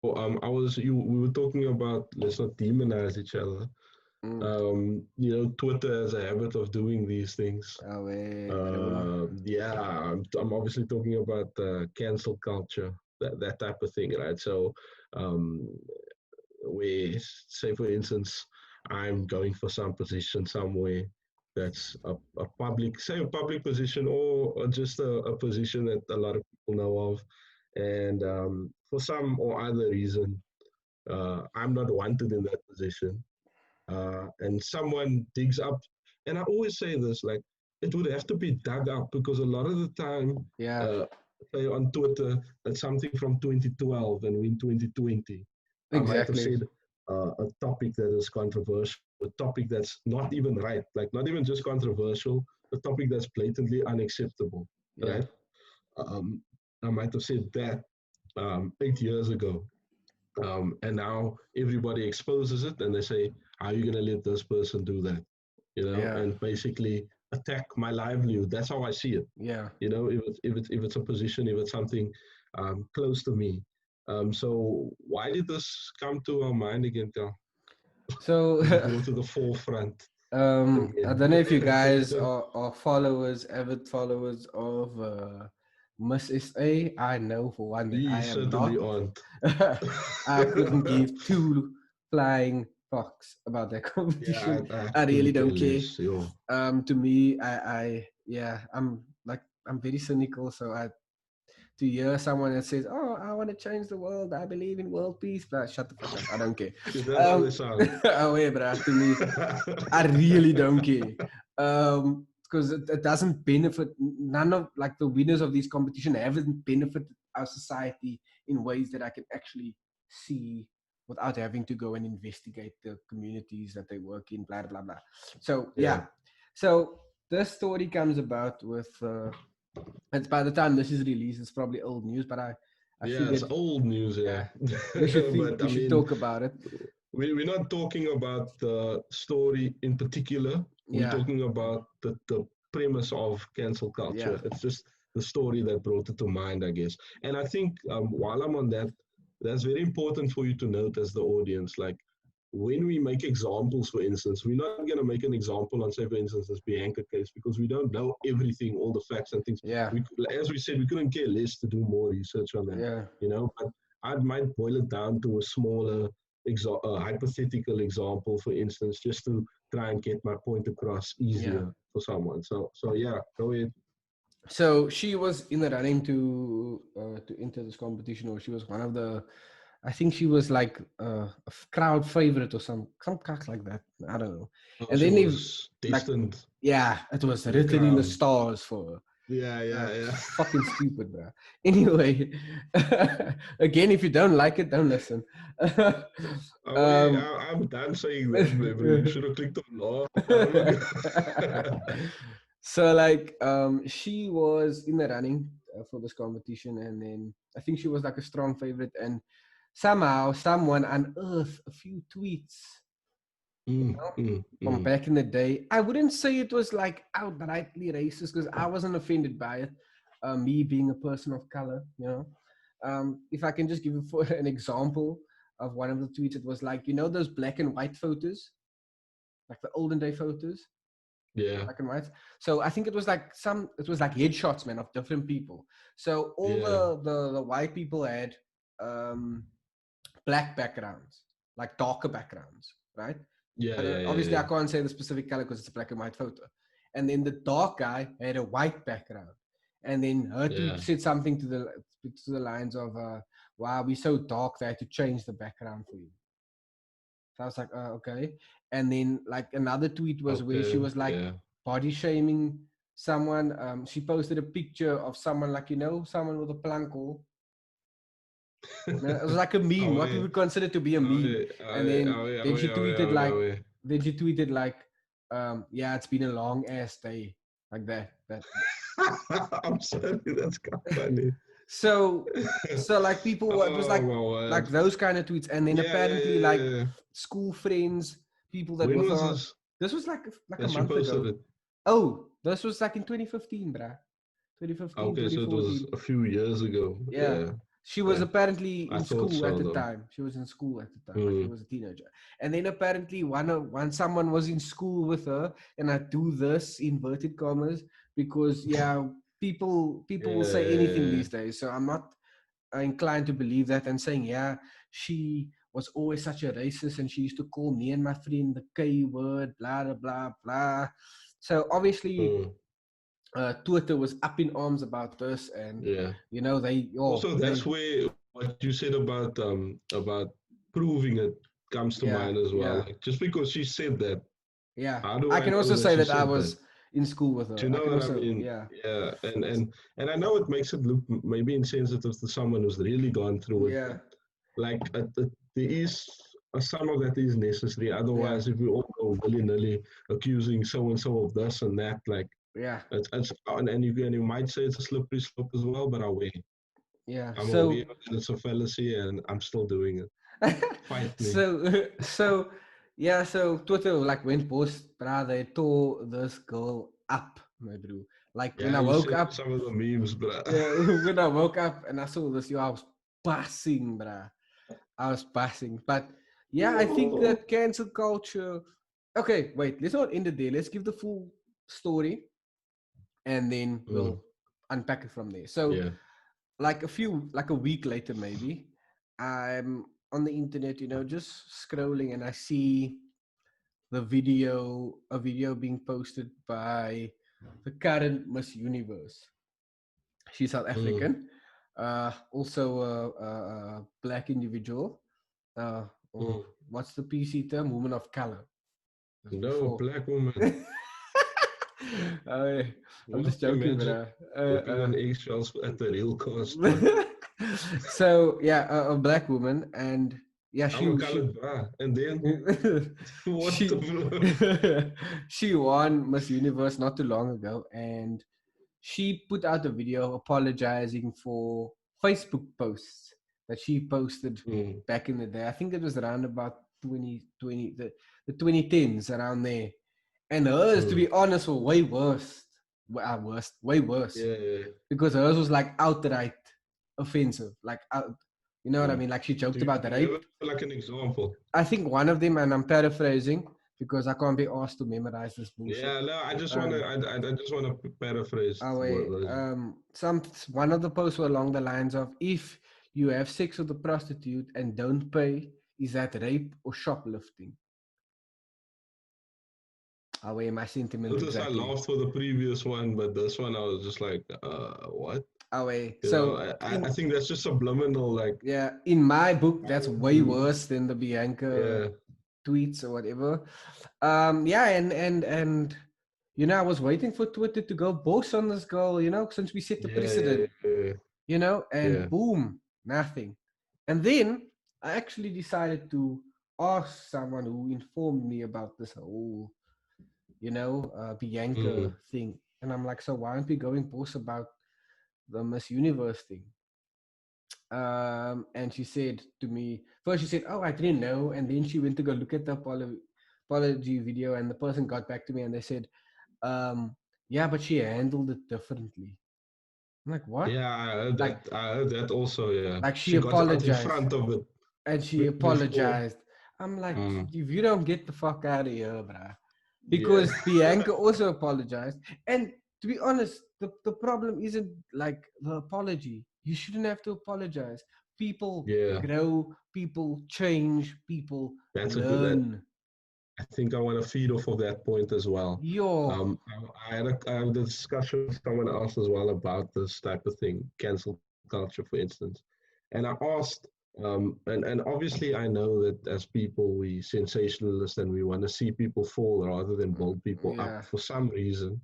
we were talking about let's not demonize each other. Mm. Twitter has a habit of doing these things. Oh, I don't know. Yeah, I'm obviously talking about cancel culture, that type of thing, right? So, um, where, say, for instance, I'm going for some position somewhere that's a public, say, a public position or just a position that a lot of people know of, and for some or other reason, I'm not wanted in that position, and someone digs up, and I always say this, like, it would have to be dug up because a lot of the time, Yeah, uh, say on Twitter, that's something from 2012 and we're in 2020. I might have exactly. said a topic that is controversial, a topic that's not even right, like not even just controversial, a topic that's blatantly unacceptable, Yeah, right? Um, I might have said that 8 years ago, and now everybody exposes it and they say, "How are you going to let this person do that?" yeah, And basically attack my livelihood. That's how I see it. yeah. If it's a position, if it's something close to me. So why did this come to our mind again, Cal? So, Be brought to the forefront I again? don't know if you guys are followers, avid followers of Miss SA. I know for one that You I am certainly not. aren't. I couldn't give two flying fucks about that Yeah, competition. I I really couldn't care don't care. less. Yo. To me, yeah, I'm very cynical. So to hear someone that says, "Oh, I want to change the world. I believe in world peace," but shut the fuck up. I don't care. That's how they sound. Oh yeah, bruh, to me, I really don't care. Because it doesn't benefit none of like the winners of these competition haven't benefited our society in ways that I can actually see without having to go and investigate the communities that they work in, blah blah blah. So Yeah. yeah. So this story comes about with it's by the time this is released, it's probably old news, but I Yeah, it's figured old news, yeah. yeah, But we I should mean, talk about it. we're not talking about the story in particular. We're Yeah, talking about the premise of cancel yeah, culture. It's just the story that brought it to mind, I guess. And I think while I'm on that, that's very important for you to note as the audience. Like when we make examples, for instance, we're not going to make an example on, say, for instance, this Bianca case because we don't know everything, all the facts and things. yeah, As we said, we couldn't care less to do more research on that, yeah. But I might boil it down to a smaller hypothetical example, for instance, just to try and get my point across Yeah. easier for someone. So yeah, go ahead. So she was in the running to enter this competition, or she was one of the. I think she was like a crowd favorite or some cock like that. I don't know. And She then if was like destined yeah, it was for the written in the crown. stars for her. Yeah, yeah, yeah. Fucking stupid, bro. Anyway, again, if you don't like it, don't listen. Oh, wait, um, I'm done saying that, maybe you should have clicked on law. I'm not so like she was in the running for this competition, and then I think she was like a strong favorite, and somehow someone unearthed a few tweets from mm. back in the day. I wouldn't say it was like outrightly racist because I wasn't offended by it, me being a person of color, if I can just give you for an example of one of the tweets, it was like, those black and white photos, like the olden day photos, Yeah, black and white. So I think it was like headshots, man, of different people. So all yeah, the white people had um, black backgrounds, like darker backgrounds, right? yeah, yeah, yeah, Obviously, I yeah. can't say the specific color because it's a black and white photo. And then the dark guy had a white background. And then her tweet Yeah. said something to the lines of, "Wow, we're so dark they had to change the background for you." So I was like, okay. And then like another tweet was where she Okay, was like yeah. body shaming someone. She posted a picture of someone like someone with a planko. It was like a meme, what we Away, would consider to be a meme. away, And away, then away, then away, she away, tweeted away, like away. then she tweeted like yeah, it's been a long ass day. Like that. I'm sorry, that's kind of funny. So like people it was Oh like my word. those kind of tweets. And then Yeah, yeah, apparently yeah, like yeah, yeah. school friends, people that When with was her. this This was like a that she month posted ago. it? Oh, this was like in 2015, bruh. 2015, Okay, so it was 2014. a few years ago. Yeah. Yeah. She was apparently I in thought school at so the though. time. She was in school at the time. Like she was a teenager. And then apparently one someone was in school with her, and I do this inverted commas because people will say anything Yeah. these days. So I'm not inclined to believe that and saying, she was always such a racist and she used to call me and my friend the K word, blah, blah, blah, blah. So obviously, Twitter was up in arms about this, and Yeah. Also, they that's where what you said about proving it comes to yeah, mind as well. yeah, Like just because she said that, yeah. how do I I can know also that say she that I said that? was in school with Do her. you I know can what I also, mean? Yeah, and I know it makes it look maybe insensitive to someone who's really gone through it, yeah, but like there is some of that is necessary. yeah, Otherwise, if we all go willy nilly accusing so and so of this and that, like yeah, it's and you might say it's a slippery slope as well, but yeah. I'm aware So, that it's a fallacy, and I'm still doing it. Fight me. so yeah. So Twitter like went post, brother. They tore this girl up, my bro. Like when Yeah, I you woke sent me up, some of the memes, but yeah, when I woke up and I saw this, I was passing, bruh. I was passing. But yeah, I think yo, that cancel culture. Okay, wait, let's not end it there. Let's give the full story and then mm, we'll unpack it from there. So, yeah, like a week later, maybe, I'm on the internet, just scrolling and I see a video being posted by the current Miss Universe. She's South mm, African, also a black individual. Or mm. what's the PC term? Woman of color. That's No, before. black woman. Uh, I'm What just you joking, imagine but walking on eggshells at the real cost, but so yeah, a black woman, and yeah, I'm a colored bra. And then what she the she won Miss Universe not too long ago, and she put out a video apologizing for Facebook posts that she posted mm, back in the day. I think it was around about 2020, the 2010s, around there. And hers, to mm. be honest, were way worse. Way worse. Yeah, yeah. Because hers was like outright offensive. Like, you know what I Mm. mean? Like she joked about Do the you have rape. like an example? I think one of them, and I'm paraphrasing because I can't be asked to memorize this bullshit. Yeah, no, I just wanna, Um, I just wanna paraphrase the Away. version. Some one of the posts were along the lines of, "If you have sex with a prostitute and don't pay, is that rape or shoplifting?" Away, my sentiments Notice I exactly. laughed for the previous one, but this one I was just like, what? Away. You know, So I think that's just subliminal, like, in my book, why that's would way you? worse than the Bianca Yeah, tweets or whatever. Yeah, and I was waiting for Twitter to go boss on this girl, since we set the yeah, yeah, precedent, yeah, and yeah. boom, nothing. And then I actually decided to ask someone who informed me about this whole, Bianca Mm, thing. And I'm like, so why aren't we going boss about the Miss Universe thing? And she said to me, first she said, "Oh, I didn't know," and then she went to go look at the apology video, and the person got back to me and they said, "Yeah, but she handled it differently." I'm like, "What?" yeah, I heard Like, that. I heard that also. Yeah, she she got out in apologized, front of it and she before. apologized. I'm like, Mm, if you don't get the fuck out of here, bruh. yeah, Because Bianca also apologized. And to be honest, the problem isn't like the apology. You shouldn't have to apologize. People yeah. grow, people change, people That's a good. learn. I think I want to feed off of that point as well. Yo, I had a discussion with someone else as well about this type of thing, cancel culture, for instance. And I asked, and obviously I know that as people, we sensationalist and we want to see people fall rather than build people up yeah, for some reason.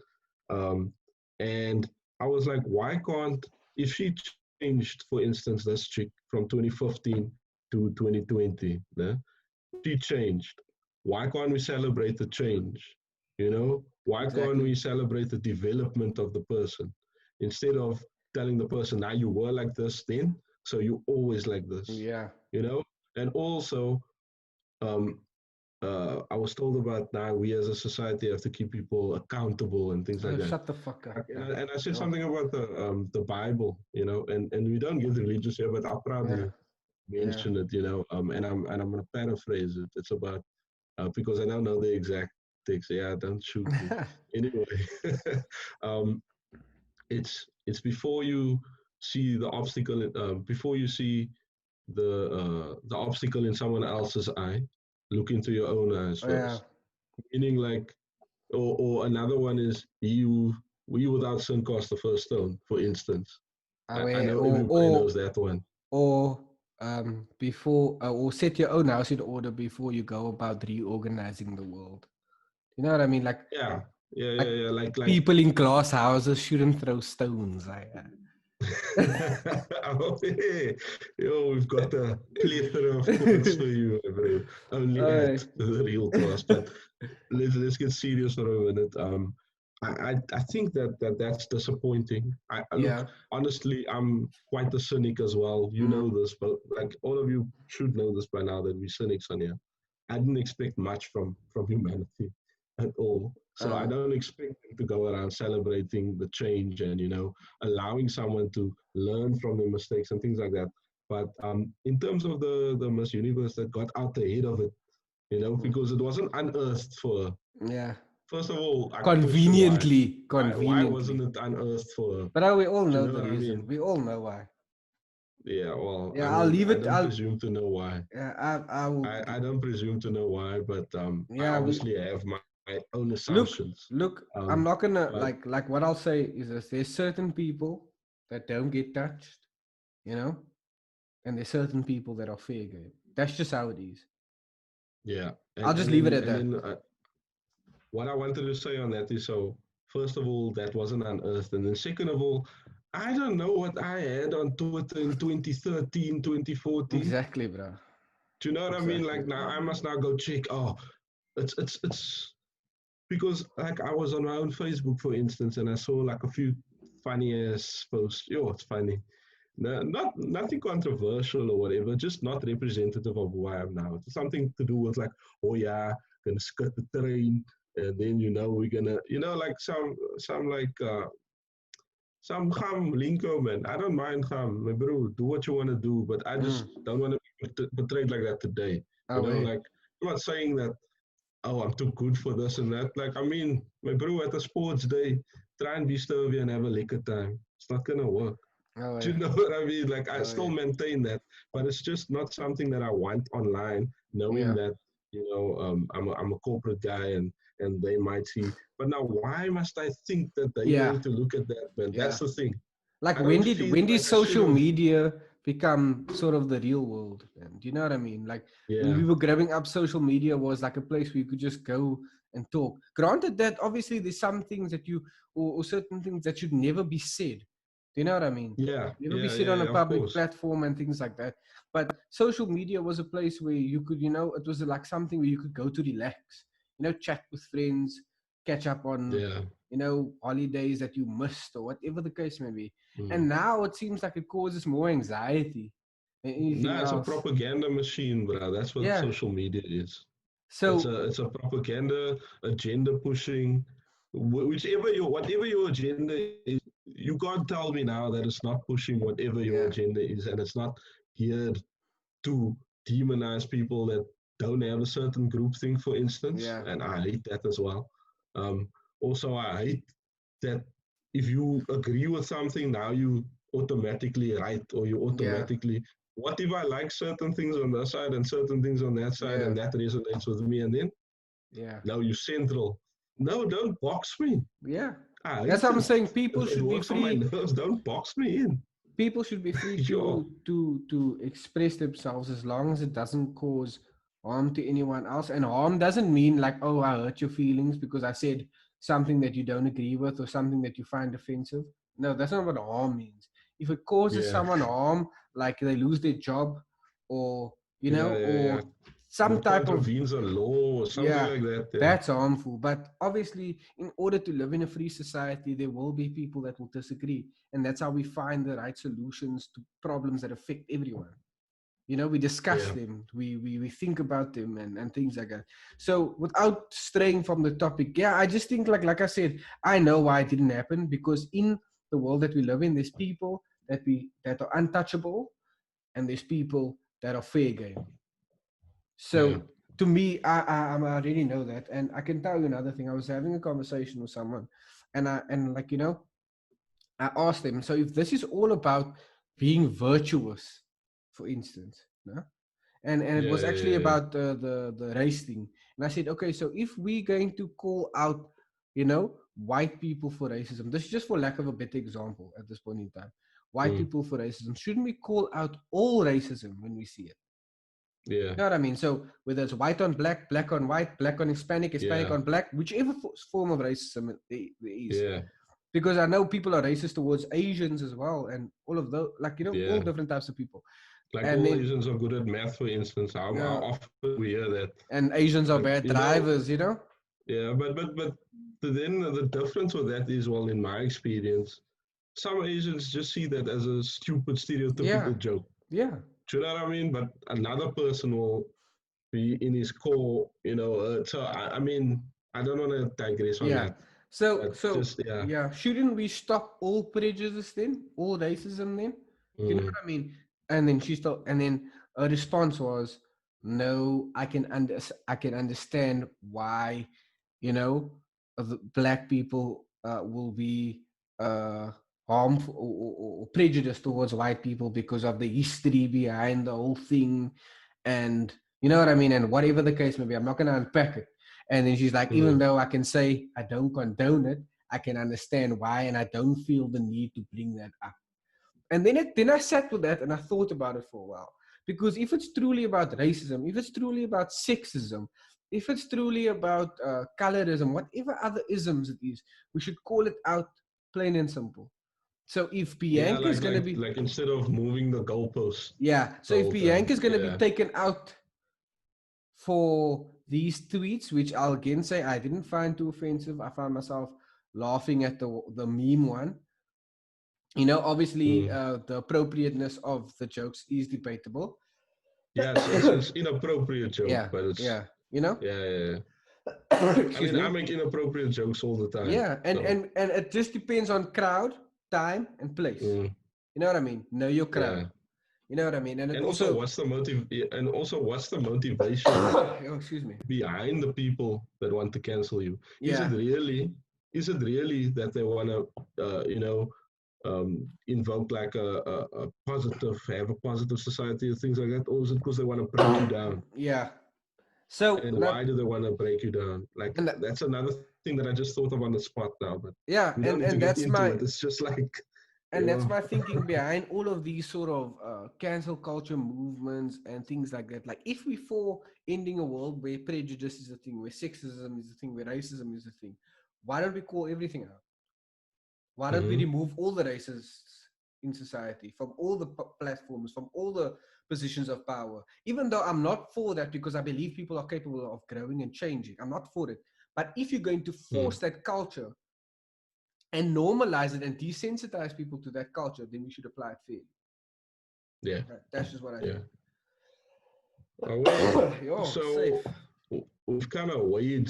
Um, and I was like, why can't, if she changed, for instance, this chick from 2015 to 2020, né? She changed. Why can't we celebrate the change? You know, why can't exactly. we celebrate the development of the person instead of telling the person, now you were like this then, so you always like this, Yeah, you know? And also, um, I was told about now we as a society have to keep people accountable and things like Oh, that. shut the fuck up. And Yeah. I said Oh, something about the Bible, and we don't get religious here, but I'll yeah. proudly Yeah. mention it, and I'm gonna paraphrase it. It's about because I don't know the exact text. Yeah, don't shoot me. Anyway, um, it's before you see the obstacle, before you see the obstacle in someone else's eye, look into your own eyes Oh, yeah. first. Meaning, like, or another one is you without sin cast the first stone, for instance. Oh, I yeah. know everybody knows that one. Or before, or set your own house in order before you go about reorganizing the world. You know what I mean? Yeah, yeah, yeah, Like yeah. Like people in glass houses shouldn't throw stones. oh, yeah. Yo, we've got a plethora of quotes for you, bro. Only Uh, at the real class. But let's get serious for a minute. I think that's disappointing. I look, yeah. honestly, I'm quite a cynic as well. You know Mm, this, but like all of you should know this by now that we're cynics on here. I didn't expect much from humanity at all. So I uh, don't expect them to go around celebrating the change and allowing someone to learn from their mistakes and things like that. But in terms of the Miss Universe that got out ahead of it, mm, because it wasn't unearthed for. yeah. First of all, I question why. Conveniently. Why wasn't Conveniently. it unearthed for? But we all Do you know know the what I reason. mean? We all know why. Yeah. Well, I Yeah, I'll mean, leave I it. don't presume to know why. Yeah, I will. I don't presume to know why, but I Yeah, obviously have my own look, assumptions. look. I'm Um, not gonna but like what I'll say is this: there's certain people that don't get touched, you know, and there's certain people that are fair game. That's just how it is. yeah, I'll and just and leave it then at and that. then what I wanted to say on that is, so first of all, that wasn't unearthed, and then second of all, I don't know what I had on Twitter in 2013, 2014. Exactly, bro. Do you know what I mean? Exactly. Like now, I must now go check. Oh, it's because like I was on my own Facebook, for instance, and I saw like a few funny ass posts. Yo, it's funny. No, nothing controversial or whatever, just not representative of who I am now. It's something to do with like, oh yeah, gonna skirt the train, and then we're gonna, like some like some ham lingo, man. I don't mind ham, my bro. Do what you want to do, but I just Mm. don't want to be portrayed like that today. Oh, yeah. Like I'm not saying that. Oh, I'm too good for this and that. Like I mean, my bro, at a sports day, try and be sturdy and have a liquor time. It's not gonna work. Oh, Do yeah. you know what I mean? Like I Oh, still yeah. maintain that, but it's just not something that I want online, knowing Yeah. that I'm a corporate guy and they might see. But now, why must I think that they're Yeah. going to look at that, man? Yeah. That's the thing. Like I don't feel when did like I should social have. media become sort of the real world? Man? Do you know what I mean? Like when Yeah, we were growing up, social media was like a place where you could just go and talk. Granted that obviously there's some things that you or certain things that should never be said. Do you know what I mean? yeah, Never be yeah, said yeah, on a yeah. Of public course. platform and things like that. But social media was a place where you could, it was like something where you could go to relax, chat with friends, catch up on, Yeah. holidays that you missed or whatever the case may be. And Mm. now it seems like it causes more anxiety than anything Nah, it's a else. propaganda machine, bro. That's what Yeah. social media is. It's So, a propaganda, agenda pushing, whatever your agenda is. You can't tell me now that it's not pushing whatever your yeah, agenda is, and it's not geared to demonize people that don't have a certain group thing, for instance. yeah, And I hate that as well. Um, Also, I hate that if you agree with something, now you automatically right, or you yeah, automatically. What if I like certain things on that side and certain things on that side, yeah, and that resonates with me, and then yeah, now you central. No, don't box me. yeah. I That's hate what I'm it. saying. People It should be works on my free. nerves. Don't box me in. People should be free Sure. to express themselves as long as it doesn't cause harm to anyone else. And harm doesn't mean like, oh, I hurt your feelings because I said something that you don't agree with or something that you find offensive. No, that's not what harm means. If it causes Yeah. someone harm, like they lose their job or Yeah, yeah, or yeah. some It type of, contravenes a law or something yeah, like that. Yeah. that's harmful. But obviously, in order to live in a free society, there will be people that will disagree. And that's how we find the right solutions to problems that affect everyone. We discuss Yeah. them, we think about them, and things like that. So without straying from the topic, yeah, I just think like I said, I know why it didn't happen, because in the world that we live in, there's people that are untouchable, and there's people that are fair game. Yeah. So to me, I already know that, and I can tell you another thing. I was having a conversation with someone, and like I asked them. So if this is all about being virtuous, for instance, no? And it Yeah. was actually Yeah. about the race thing, and I said, okay, so if we're going to call out, white people for racism, this is just for lack of a better example at this point in time. White Mm. people for racism, shouldn't we call out all racism when we see it? Yeah. You know what I mean? So whether it's white on black, black on white, black on Hispanic, Hispanic Yeah. on black, whichever form of racism there is. Yeah. Because I know people are racist towards Asians as well, and all of those, like, all Yeah. different types of people. Like And all then, Asians are good at math, for instance. How often we hear that. and Asians are But bad drivers, yeah, but then the difference with that is, well, in my experience, some Asians just see that as a stupid Yeah, stereotypical joke. yeah, Do you know what I mean? But another person will be in his core, so I mean, I don't want to digress on yeah. that, So, but so just yeah. yeah, shouldn't we stop all prejudice then, all racism then? Do you know Mm, what I mean? And then and then her response was, "No, I can understand why, the black people will be uh, harmful or prejudiced towards white people because of the history behind the whole thing, and you know what I mean, and whatever the case may be. I'm not going to unpack it." And then she's like, even mm, though I can say I don't condone it, I can understand why, and I don't feel the need to bring that up. And then I sat with that and I thought about it for a while. Because if it's truly about racism, if it's truly about sexism, if it's truly about colorism, whatever other isms it is, we should call it out plain and simple. So if yeah, Bianca is like going to like be, like instead of moving the goalpost yeah, so the if whole time. Bianca is going to be Yeah. taken out for these tweets, which I'll again say I didn't find too offensive, I found myself laughing at the meme one. Obviously, Mm. the appropriateness of the jokes is debatable. Yeah, it's inappropriate joke, Yeah, but it's yeah, yeah, yeah, yeah. I excuse mean, I me. make inappropriate jokes all the time. Yeah, and, So and and it just depends on crowd, time, and place. mm, You know what I mean? Know your crowd. yeah. You know what I mean? And it And also, also, what's the motive? And also, what's the motivation oh, excuse me. behind the people that want to cancel you? Is it Yeah, really? Is it really that they want to, invoke like a positive, have a positive society and things like that, or is it because they want to break you down? yeah. So And that, why do they want to break you down? Like and that, that's another thing that I just thought of on the spot now, but yeah, we don't and need to and get that's into my it. It's just like, and that's my thinking behind all of these sort of cancel culture movements and things like that. Like, if we for ending a world where prejudice is a thing, where sexism is a thing, where racism is a thing, why don't we call everything out? Why don't we mm-hmm. remove all the racists in society from all the platforms, from all the positions of power? Even though I'm not for that, because I believe people are capable of growing and changing, I'm not for it. But if you're going to force that culture and normalize it and desensitize people to that culture, then we should apply it fairly. Yeah. That's just what I Yeah. think. Oh, well, Yo, so safe. we've kind of weighed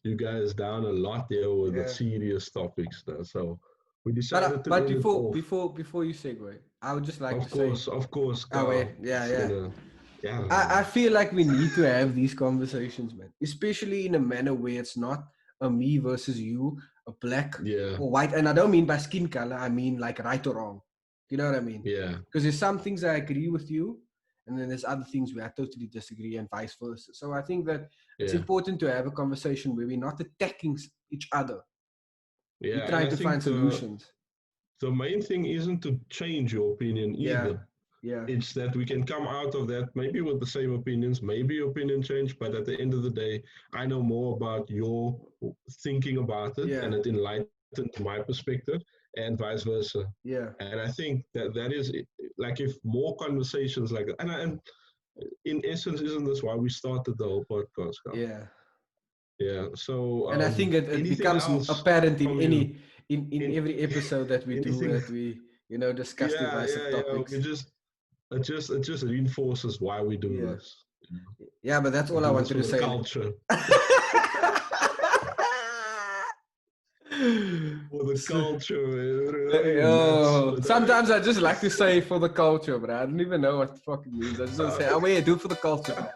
you guys down a lot there with the Yeah. serious topics now. So we decided But to but end it off. before you segue, I would just like to say, Of course, oh wait, Carl. yeah, It's yeah. gonna, yeah, I feel like we need to have these conversations, man. Especially in a manner where it's not a me versus you, a black yeah, or white. And I don't mean by skin color, I mean like right or wrong. You know what I mean? yeah, Because there's some things I agree with you, and then there's other things where I totally disagree, and vice versa. So I think that it's yeah, important to have a conversation where we're not attacking each other. We're yeah. And trying I to find think solutions. the main thing isn't to change your opinion Yeah, either. yeah, It's that we can come out of that maybe with the same opinions, maybe your opinion change, but at the end of the day, I know more about your thinking about it, yeah, and it enlightened my perspective, and vice versa. yeah, And I think that is like, if more conversations like that, and in essence, isn't this why we started the whole podcast, Carl? yeah. Yeah. So And I think it anything becomes else apparent in from you? in In every episode that we do, anything? that we discuss Yeah, divisive yeah, yeah. topics. it just reinforces why we do Yeah. this. Yeah, but that's all I wanted to say. Culture. For the culture. Sometimes I just like to say for the culture, but I don't even know what the fuck it means. I just want to say, oh yeah, do it for the culture.